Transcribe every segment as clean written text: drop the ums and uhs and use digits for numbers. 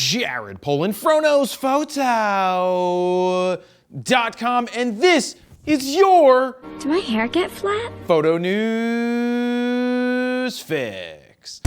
Jared Polin, FroKnowsPhoto.com, and this is your Do my hair get flat? Photo News Fix.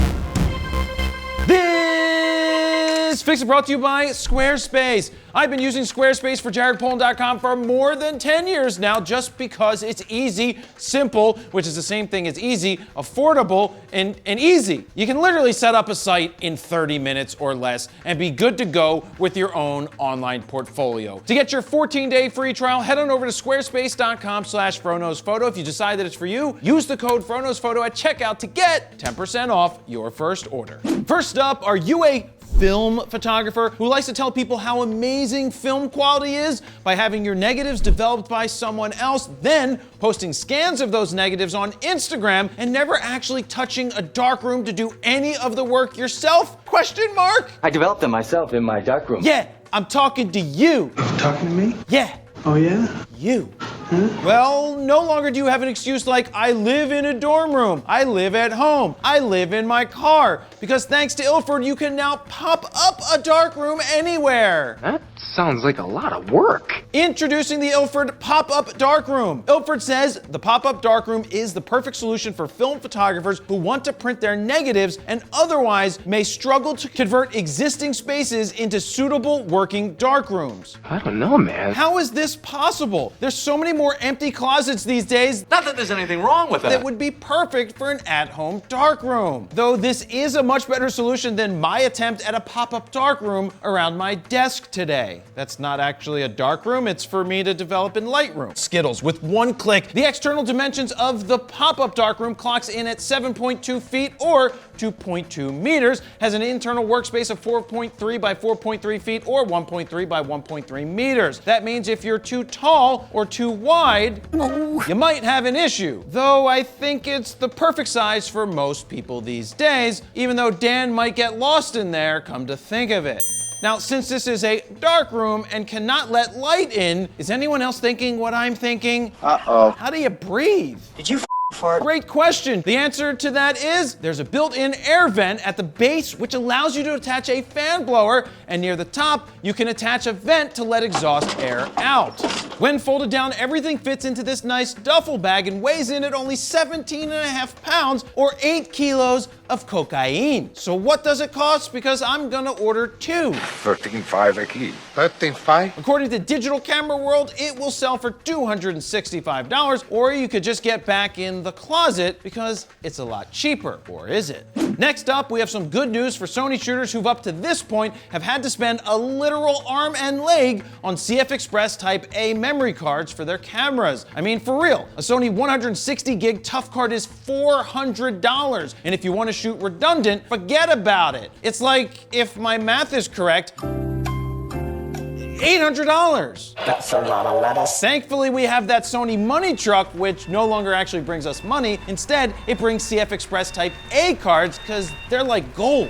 This fix is brought to you by Squarespace. I've been using Squarespace for JaredPolin.com for more than 10 years now just because it's easy, simple, which is the same thing as easy, affordable, and easy. You can literally set up a site in 30 minutes or less and be good to go with your own online portfolio. To get your 14-day free trial, head on over to squarespace.com/FroKnowsPhoto. If you decide that it's for you, use the code FroKnowsPhoto at checkout to get 10% off your first order. First up, are you a film photographer who likes to tell people how amazing film quality is by having your negatives developed by someone else, then posting scans of those negatives on Instagram and never actually touching a darkroom to do any of the work yourself? Question mark? I developed them myself in my darkroom. Yeah, I'm talking to you. Oh, talking to me? Yeah. Oh, yeah? You. Well, no longer do you have an excuse like, I live in a dorm room, I live at home, I live in my car, because thanks to Ilford, you can now pop up a darkroom anywhere. That sounds like a lot of work. Introducing the Ilford Pop-Up Darkroom. Ilford says the Pop-Up Darkroom is the perfect solution for film photographers who want to print their negatives and otherwise may struggle to convert existing spaces into suitable working darkrooms. I don't know, man. How is this possible? There's so many more empty closets these days. Not that there's anything wrong with That would be perfect for an at-home darkroom. Though this is a much better solution than my attempt at a pop-up darkroom around my desk today. That's not actually a darkroom, it's for me to develop in Lightroom. Skittles, with one click, the external dimensions of the pop-up darkroom clocks in at 7.2 feet or 2.2 meters, has an internal workspace of 4.3 by 4.3 feet or 1.3 by 1.3 meters. That means if you're too tall or too wide, you might have an issue. Though I think it's the perfect size for most people these days, even though Dan might get lost in there, come to think of it. Now, since this is a dark room and cannot let light in, is anyone else thinking what I'm thinking? Uh-oh. How do you breathe? Did you fart? Great question. The answer to that is there's a built-in air vent at the base which allows you to attach a fan blower, and near the top you can attach a vent to let exhaust air out. When folded down, everything fits into this nice duffel bag and weighs in at only 17.5 pounds or 8 kilos of cocaine. So what does it cost? Because I'm gonna order two. 13.5 a key. 13.5? According to Digital Camera World, it will sell for $265, or you could just get back in the closet because it's a lot cheaper, or is it? Next up, we have some good news for Sony shooters who've up to this point have had to spend a literal arm and leg on CF Express Type A memory cards for their cameras. I mean, for real, a Sony 160 gig tough card is $400, and if you want to shoot redundant, forget about it. It's like, if my math is correct, $800. That's a lot of lettuce. Thankfully, we have that Sony money truck, which no longer actually brings us money. Instead, it brings CF Express Type A cards because they're like gold.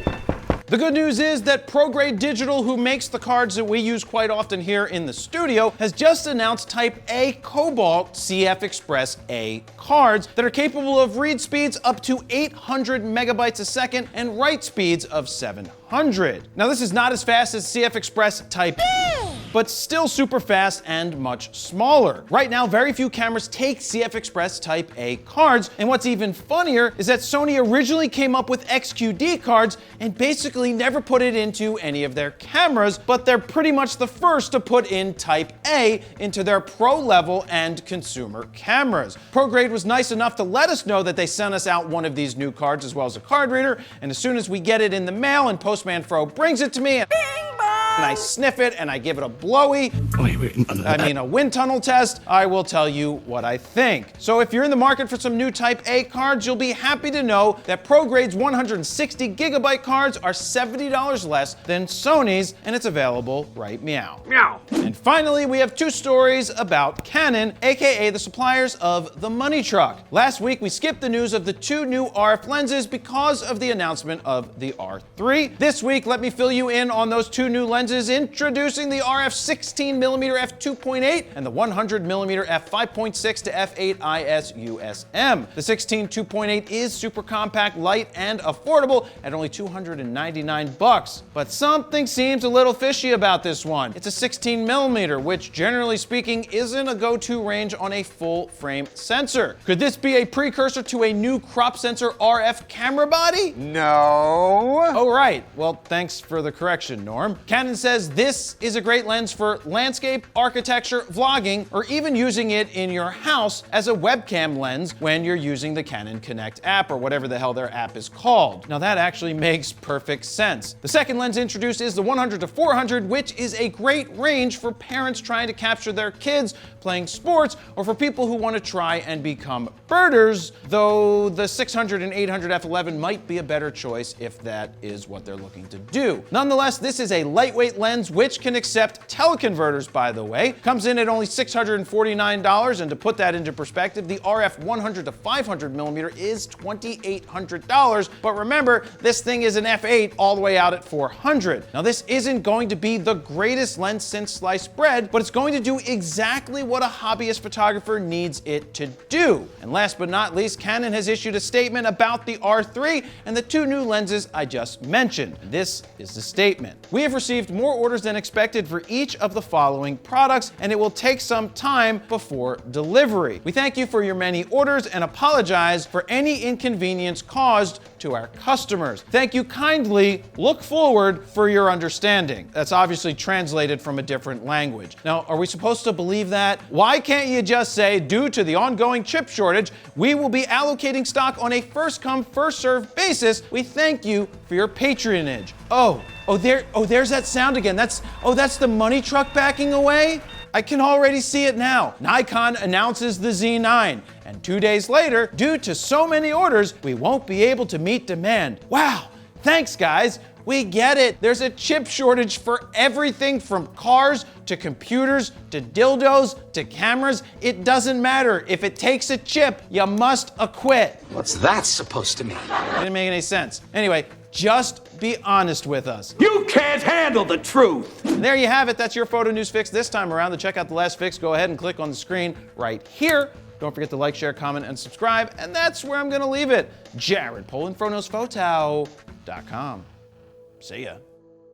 The good news is that Prograde Digital, who makes the cards that we use quite often here in the studio, has just announced Type A Cobalt CF Express A cards that are capable of read speeds up to 800 megabytes a second and write speeds of 700. Now, this is not as fast as CF Express Type A, but still super fast and much smaller. Right now, very few cameras take CF Express Type A cards, and what's even funnier is that Sony originally came up with XQD cards and basically never put it into any of their cameras, but they're pretty much the first to put in Type A into their pro level and consumer cameras. Prograde was nice enough to let us know that they sent us out one of these new cards as well as a card reader, and as soon as we get it in the mail and Postman Fro brings it to me, and I sniff it and I give it a blowy, a wind tunnel test, I will tell you what I think. So if you're in the market for some new Type A cards, you'll be happy to know that Prograde's 160 gigabyte cards are $70 less than Sony's, and it's available right meow. Meow. And finally, we have two stories about Canon, aka the suppliers of the money truck. Last week, we skipped the news of the two new RF lenses because of the announcement of the R3. This week, let me fill you in on those two new lenses lenses, introducing the RF 16mm f2.8 and the 100mm f5.6 to f8 IS-USM. The 16-2.8 is super compact, light, and affordable at only $299. But something seems a little fishy about this one. It's a 16mm, which generally speaking isn't a go-to range on a full-frame sensor. Could this be a precursor to a new crop sensor RF camera body? No. Oh, right. Well, thanks for the correction, Norm. Canon says this is a great lens for landscape, architecture, vlogging, or even using it in your house as a webcam lens when you're using the Canon Connect app or whatever the hell their app is called. Now that actually makes perfect sense. The second lens introduced is the 100-400, which is a great range for parents trying to capture their kids playing sports or for people who want to try and become birders, though the 600 and 800 f11 might be a better choice if that is what they're looking to do. Nonetheless, this is a lightweight lens which can accept teleconverters, by the way. Comes in at only $649, and to put that into perspective, the RF 100-500mm is $2,800. But remember, this thing is an f8 all the way out at $400. Now this isn't going to be the greatest lens since sliced bread, but it's going to do exactly what a hobbyist photographer needs it to do. And last but not least, Canon has issued a statement about the R3 and the two new lenses I just mentioned. This is the statement. We have received more orders than expected for each of the following products, and it will take some time before delivery. We thank you for your many orders and apologize for any inconvenience caused to our customers. Thank you kindly. Look forward for your understanding. That's obviously translated from a different language. Now, are we supposed to believe that? Why can't you just say, due to the ongoing chip shortage, we will be allocating stock on a first-come, first-served basis. We thank you for your patronage. There's that sound again. That's the money truck backing away? I can already see it now. Nikon announces the Z9, and 2 days later, due to so many orders, we won't be able to meet demand. Wow, thanks guys. We get it. There's a chip shortage for everything from cars to computers to dildos to cameras. It doesn't matter. If it takes a chip, you must acquit. What's that supposed to mean? It didn't make any sense. Anyway, just be honest with us. You can't handle the truth. And there you have it. That's your photo news fix this time around. To check out the last fix, go ahead and click on the screen right here. Don't forget to like, share, comment, and subscribe. And that's where I'm going to leave it. Jared Polin, FroKnowsPhoto.com. See ya.